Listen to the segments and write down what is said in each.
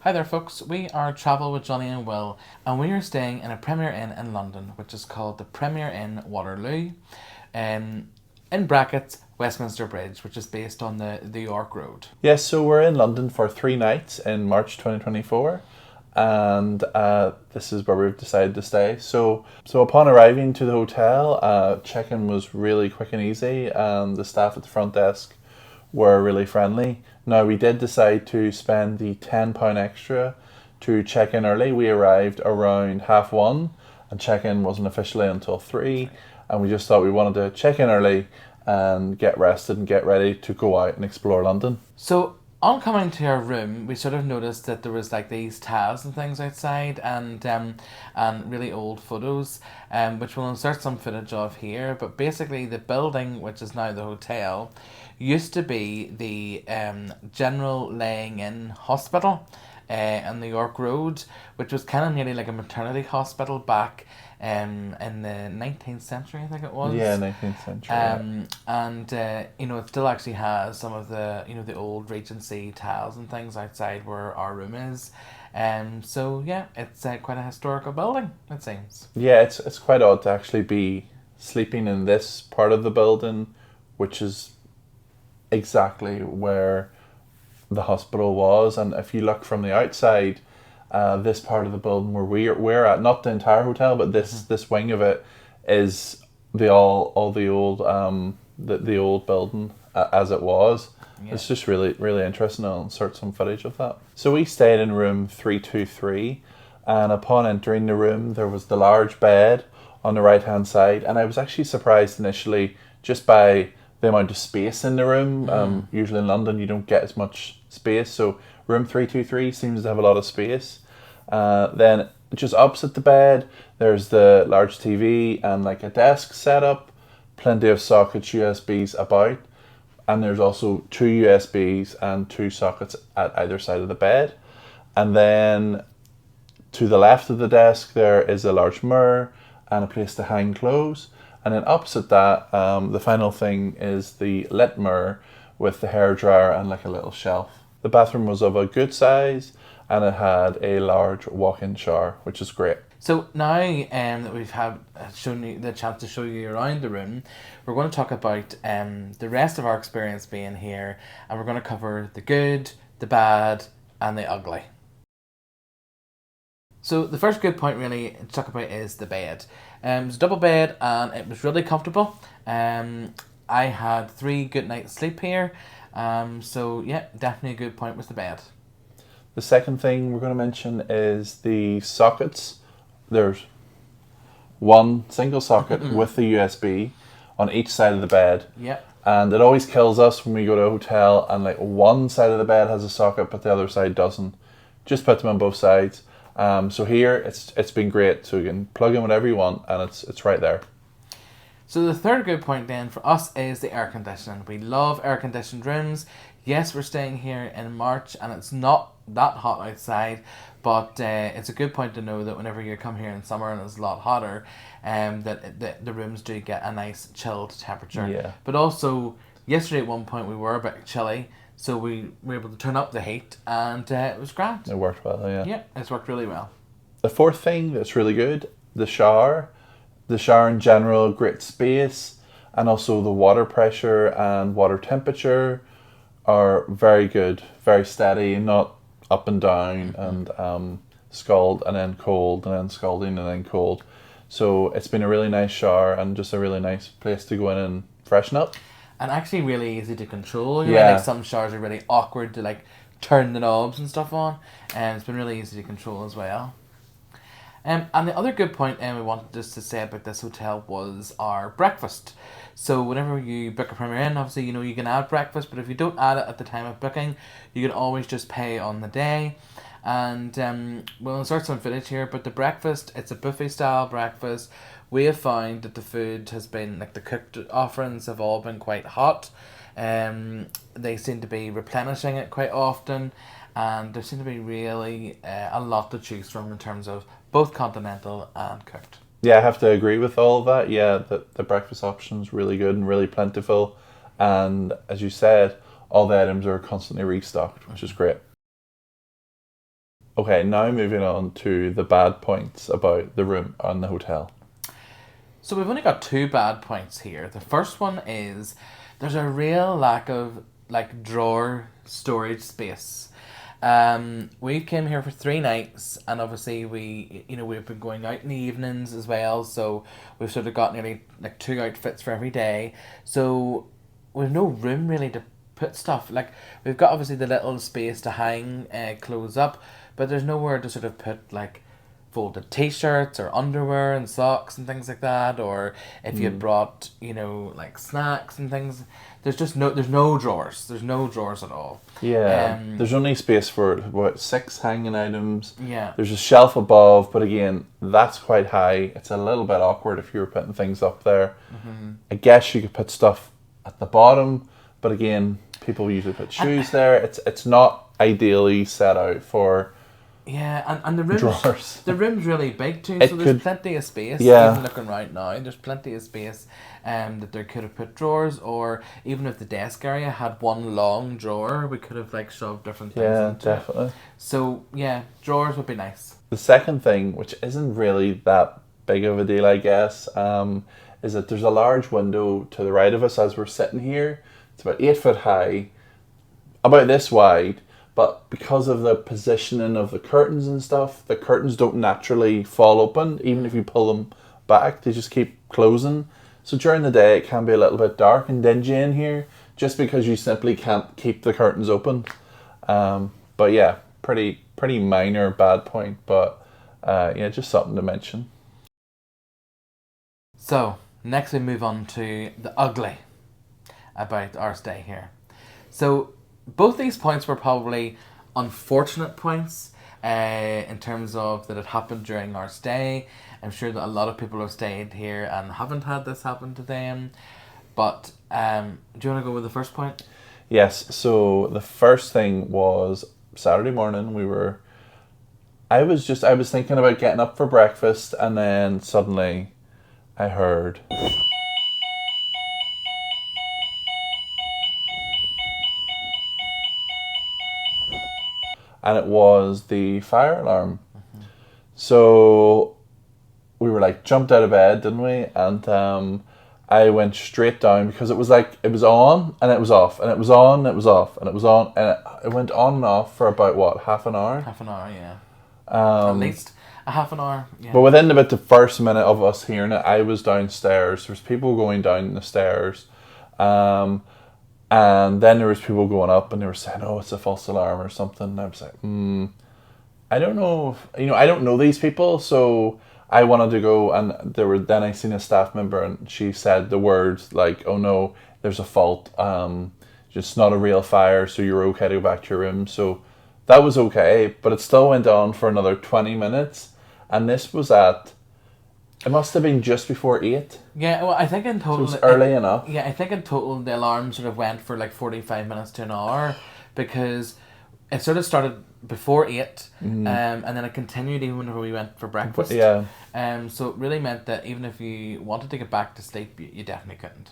Hi there, folks. We are Travel with Johnny and Will, and we are staying in a Premier Inn in London, which is called the Premier Inn Waterloo, in brackets Westminster Bridge, which is based on the York Road. Yes, so we're in London for 3 nights in March 2024, and this is where we've decided to stay. So upon arriving to the hotel, check-in was really quick and easy, and the staff at the front desk were really friendly. Now, we did decide to spend the £10 extra to check in early. We arrived around 1:30, and check-in wasn't officially until 3, and we just thought we wanted to check in early and get rested and get ready to go out and explore London. So, on coming to our room, we sort of noticed that there was like these tiles and things outside, and really old photos, which we'll insert some footage of here. But basically, the building, which is now the hotel, used to be the General Laying In Hospital on the York Road, which was kind of nearly like a maternity hospital back in the 19th century, I think it was. Yeah, 19th century. And it still actually has some of the the old Regency tiles and things outside where our room is. So yeah, it's quite a historical building, it seems. Yeah, it's quite odd to actually be sleeping in this part of the building, which is exactly where the hospital was. And if you look from the outside, this part of the building where we're at, not the entire hotel, but this wing of it is the all the old the old building as it was. Yeah. It's just really interesting. I'll insert some footage of that. So we stayed in room 323, and upon entering the room, there was the large bed on the right hand side, and I was actually surprised initially just by the amount of space in the room. Usually in London you don't get as much space, so room 323 seems to have a lot of space. Then just opposite the bed there's the large TV and like a desk set up, plenty of sockets, USBs about, and there's also 2 USBs and 2 sockets at either side of the bed. And then to the left of the desk there is a large mirror and a place to hang clothes. And then opposite that, the final thing is the lit mirror with the hairdryer and like a little shelf. The bathroom was of a good size, and it had a large walk-in shower, which is great. So now that we've shown you the chance to show you around the room, we're going to talk about the rest of our experience being here, and we're going to cover the good, the bad, and the ugly. So the first good point really to talk about is the bed. It was a double bed and it was really comfortable. I had 3 good nights sleep here. So yeah, definitely a good point was the bed. The second thing we're going to mention is the sockets. There's one single socket with the USB on each side of the bed. Yeah. And it always kills us when we go to a hotel and like one side of the bed has a socket but the other side doesn't. Just put them on both sides. So here it's been great. So you can plug in whatever you want and it's right there. So the third good point then for us is the air conditioning. We love air conditioned rooms. Yes, we're staying here in March and it's not that hot outside, but it's a good point to know that whenever you come here in summer and it's a lot hotter, that the rooms do get a nice chilled temperature. Yeah. But also yesterday at one point we were a bit chilly, so we were able to turn up the heat and it was grand. It worked well, yeah. Yeah, it's worked really well. The fourth thing that's really good, the shower. The shower in general, great space, and also the water pressure and water temperature are very good, very steady, not up and down and scald and then cold and then scalding and then cold. So it's been a really nice shower and just a really nice place to go in and freshen up. And actually really easy to control. Yeah. Like some showers are really awkward to like turn the knobs and stuff on, and it's been really easy to control as well. And the other good point we wanted just to say about this hotel was our breakfast. So whenever you book a Premier Inn, obviously you can add breakfast, but if you don't add it at the time of booking, you can always just pay on the day. And we'll insert some footage here, but the breakfast, it's a buffet style breakfast. We have found that the food has been, like the cooked offerings have all been quite hot. They seem to be replenishing it quite often, and there seem to be really a lot to choose from in terms of both continental and cooked. Yeah, I have to agree with all of that. Yeah, the breakfast option's really good and really plentiful. And as you said, all the items are constantly restocked, which is great. Okay, now moving on to the bad points about the room and the hotel. So we've only got two bad points here. The first one is there's a real lack of like drawer storage space. We came here for 3 nights, and obviously we've been going out in the evenings as well, so we've sort of got nearly like 2 outfits for every day. So we've no room really to put stuff. Like we've got obviously the little space to hang clothes up, but there's nowhere to sort of put like folded t-shirts or underwear and socks and things like that, or if you had brought like snacks and things, there's no drawers, at all. Yeah, there's only space for about 6 hanging items. Yeah. There's a shelf above, but again, that's quite high. It's a little bit awkward if you were putting things up there. I guess you could put stuff at the bottom, but again, people usually put shoes there. It's not ideally set out for and the drawers. The room's really big too, so there's plenty of space. Yeah. Even looking right now, there's plenty of space that there could have put drawers, or even if the desk area had one long drawer, we could have like shoved different things into definitely. it. So yeah, drawers would be nice. The second thing, which isn't really that big of a deal, I guess, is that there's a large window to the right of us as we're sitting here. It's about 8 foot high, about this wide. But because of the positioning of the curtains and stuff, the curtains don't naturally fall open. Even if you pull them back, they just keep closing. So during the day, it can be a little bit dark and dingy in here, just because you simply can't keep the curtains open. But yeah, pretty minor bad point, but just something to mention. So next we move on to the ugly about our stay here. So both these points were probably unfortunate points in terms of that it happened during our stay. I'm sure that a lot of people have stayed here and haven't had this happen to them. But do you want to go with the first point? Yes, so the first thing was Saturday morning. I was thinking about getting up for breakfast, and then suddenly I heard... and it was the fire alarm. So we were like jumped out of bed, didn't we? And I went straight down, because it was on and it was off, and it was on and it was off, and it was on, and it went on and off for about half an hour? Half an hour, yeah. At least a half an hour, yeah. But within about the first minute of us hearing it, I was downstairs. There was people going down the stairs. And then there was people going up, and they were saying, "Oh, it's a false alarm or something." And I was like, I don't know. I don't know these people, so I wanted to go. And then I seen a staff member, and she said the words like, "Oh no, there's a fault. Just not a real fire, so you're okay to go back to your room." So that was okay, but it still went on for another 20 minutes, and this was it must have been just before 8. Yeah, well, I think in total... So it was early enough. Yeah, I think in total the alarm sort of went for like 45 minutes to an hour, because it sort of started before 8, and then it continued even whenever we went for breakfast. Yeah. So it really meant that even if you wanted to get back to sleep, you definitely couldn't.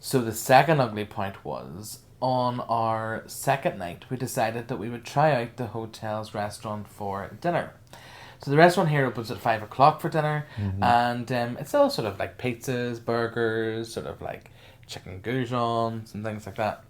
So the second ugly point was, on our second night, we decided that we would try out the hotel's restaurant for dinner. So the restaurant here opens at 5 o'clock for dinner, and it's all sort of like pizzas, burgers, sort of like chicken goujons and things like that.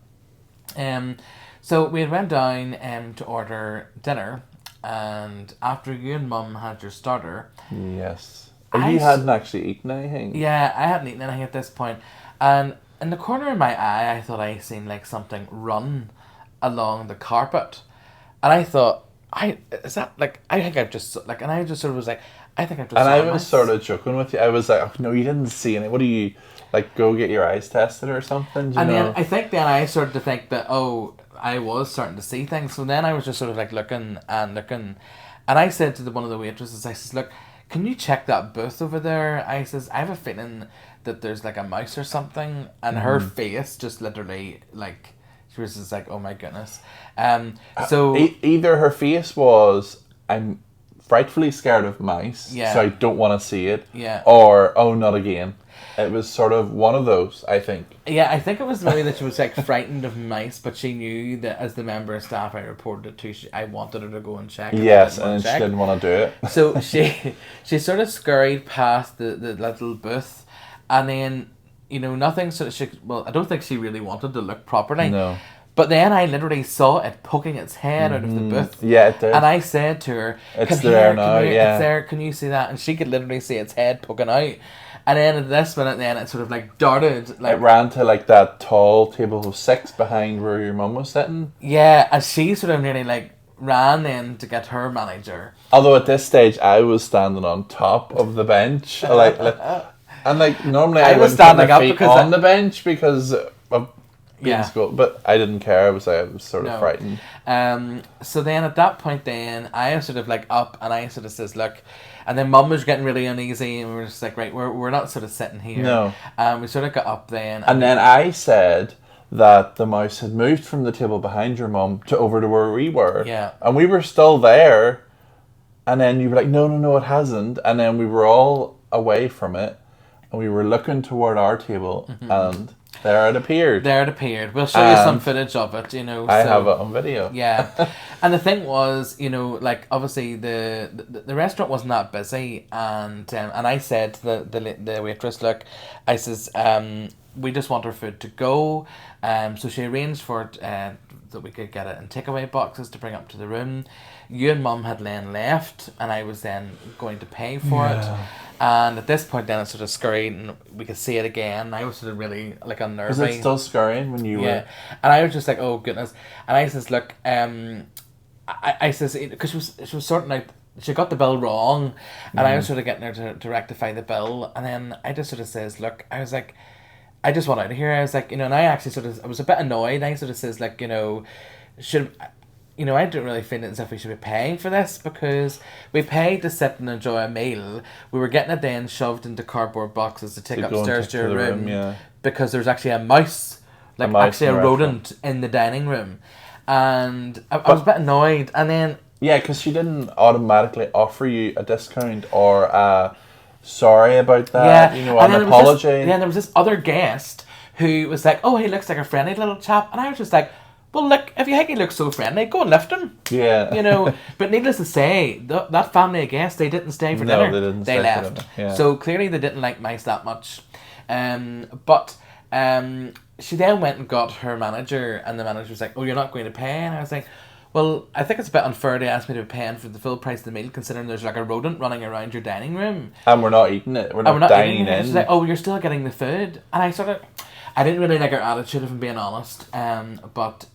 So we went down to order dinner, and after you and Mum had your starter... Yes. You hadn't actually eaten anything. Yeah, I hadn't eaten anything at this point. And in the corner of my eye, I thought I seen like something run along the carpet. And I thought... I think I've just like, and I just sort of was like, I think I've just. And I was sort of joking with you. I was like, "Oh no, you didn't see any. What do you like? Go get your eyes tested or something?" Then I started to think that I was starting to see things. So then I was just sort of like looking, and I said to one of the waitresses, I says, "Look, can you check that booth over there?" I says, "I have a feeling that there's like a mouse or something," and her face just literally like. She was just like, "Oh my goodness!" So either her face was, "I'm frightfully scared of mice, so I don't want to see it," yeah, or "Oh, not again." It was sort of one of those, I think. Yeah, I think it was maybe that she was like frightened of mice, but she knew that as the member of staff I reported it to, I wanted her to go and check. Yes, and she didn't want to do it. So she sort of scurried past the little booth, and then, you know, nothing sort of, well, I don't think she really wanted to look properly. No. But then I literally saw it poking its head out of the booth. Yeah, it did. And I said to her, it's there now, yeah. It's there, can you see that? And she could literally see its head poking out. And then at this minute, then it sort of like darted. Like, it ran to like that tall table of 6 behind where your mum was sitting. Yeah, and she sort of nearly like ran in to get her manager. Although at this stage, I was standing on top of the bench. And like normally I was standing up because on the bench because of being school, but I didn't care. I was sort of frightened. So then at that point, then I was sort of like up, and I sort of says, look, and then Mum was getting really uneasy, and we were just like, right, we're not sort of sitting here. No. We sort of got up then, and then I said that the mouse had moved from the table behind your mum to over to where we were. Yeah. And we were still there, and then you were like, no, it hasn't, and then we were all away from it. And we were looking toward our table, and there it appeared. We'll show you some footage of it, you know. I have it on video. Yeah. And the thing was, you know, like, obviously the restaurant wasn't that busy, and I said to the waitress, look, I says, we just want our food to go. So she arranged for it, that we could get it in takeaway boxes to bring up to the room. You and Mum had then left, and I was then going to pay for it. And at this point, then it sort of scurried, and we could see it again. And I was sort of really like unnerving. Was it still scurrying when you were? Yeah, and I was just like, oh goodness. And I says, look, I says, because she was sorting out. She got the bill wrong, and I was sort of getting her to rectify the bill. And then I just sort of says, look, I was like, I just want out of here. I was like, you know, and I actually I was a bit annoyed. I sort of says, like, you know, I don't really feel as if we should be paying for this, because we paid to sit and enjoy a meal. We were getting it then shoved into cardboard boxes to take upstairs to your room, because there's actually a mouse, like actually a rodent in the dining room. And I was a bit annoyed. And then... Yeah, because she didn't automatically offer you a discount or sorry about that, you know, an apology. Then there was this other guest who was like, oh, he looks like a friendly little chap. And I was just like, well, look, if you think he looks so friendly, go and lift him. Yeah. You know, but needless to say, that family of guests, they didn't stay for dinner. No, they didn't. They left. For dinner. Yeah. So clearly they didn't like mice that much. But she then went and got her manager, and the manager was like, oh, you're not going to pay? And I was like, well, I think it's a bit unfair to ask me to be paying for the full price of the meal, considering there's like a rodent running around your dining room. And we're not eating it. We're not dining in. She's like, oh, you're still getting the food. And I didn't really like her attitude, if I'm being honest. But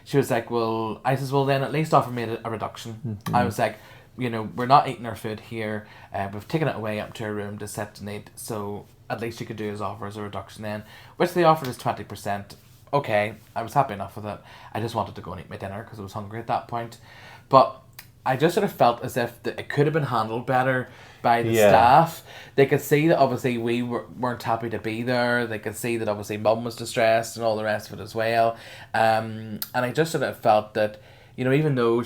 she was like, well, I says, well, then at least offer me a reduction. Mm-hmm. I was like, you know, we're not eating our food here. We've taken it away up to our room to sit and eat. So at least you could do is offer us a reduction then, which they offered us 20%. Okay, I was happy enough with it. I just wanted to go and eat my dinner because I was hungry at that point. But I just sort of felt as if it could have been handled better by the staff. They could see that obviously we weren't happy to be there. They could see that obviously Mum was distressed and all the rest of it as well. And I just sort of felt that, you know, even though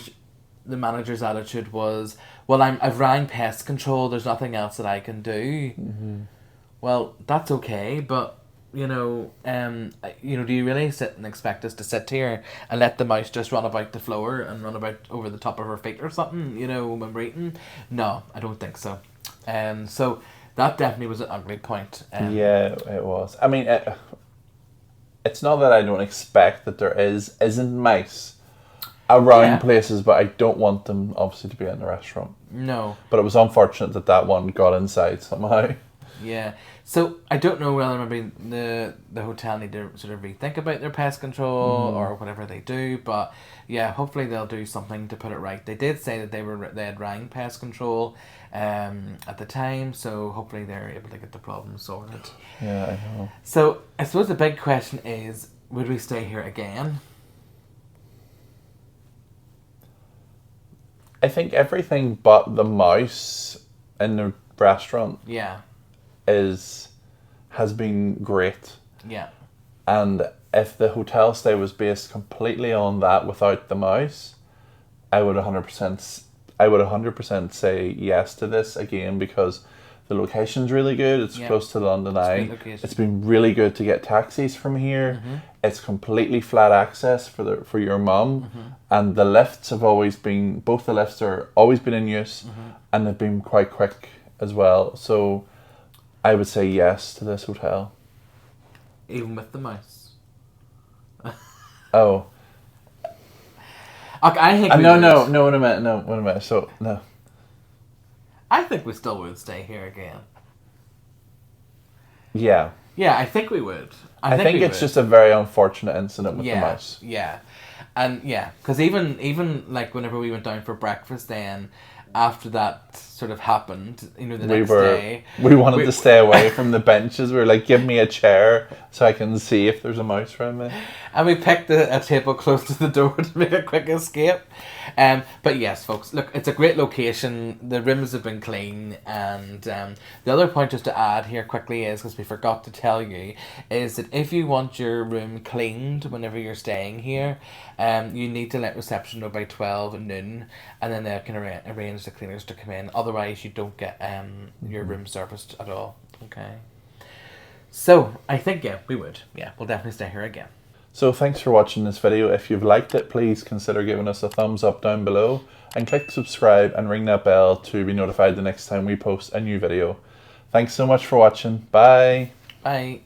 the manager's attitude was, well, I've rang pest control, there's nothing else that I can do. Mm-hmm. Well, that's okay, but do you really sit and expect us to sit here and let the mouse just run about the floor and run about over the top of her feet or something, you know, when we're eating? No, I don't think so. So that definitely was an ugly point. Yeah, it was. I mean, it's not that I don't expect that there isn't mice around places, but I don't want them obviously to be in the restaurant. No. But it was unfortunate that one got inside somehow. Yeah. So I don't know whether maybe the hotel need to sort of rethink about their pest control or whatever they do, but yeah, hopefully they'll do something to put it right. They did say that they had rang pest control at the time, so hopefully they're able to get the problem sorted. Yeah, I know. So I suppose the big question is, would we stay here again? I think everything but the mouse in the restaurant has been great. Yeah. And if the hotel stay was based completely on that without the mouse, I would 100% say yes to this again, because The location's really good. It's close to the London Eye. It's been really good to get taxis from here. It's completely flat access for your mum, and the lifts have always been. Both the lifts are always been in use, and they've been quite quick as well. So, I would say yes to this hotel. Even with the mouse. Oh. Okay, I think no, wait a minute. So no. I think we still would stay here again. Yeah. Yeah, I think we would. I think it's just a very unfortunate incident with the mouse. Yeah. And because even like whenever we went down for breakfast then, after that sort of happened, the next day... We wanted to stay away from the benches. We were like, give me a chair so I can see if there's a mouse around me. And we picked a table close to the door to make a quick escape. But yes, folks, look, it's a great location. The rooms have been clean. And the other point just to add here quickly is, because we forgot to tell you, is that if you want your room cleaned whenever you're staying here, you need to let reception know by 12 noon, and then they can arrange the cleaners to come in. Otherwise, you don't get your room serviced at all. Okay. So, I think, we would. Yeah, we'll definitely stay here again. So, thanks for watching this video. If you've liked it, please consider giving us a thumbs up down below, and click subscribe and ring that bell to be notified the next time we post a new video. Thanks so much for watching. Bye. Bye.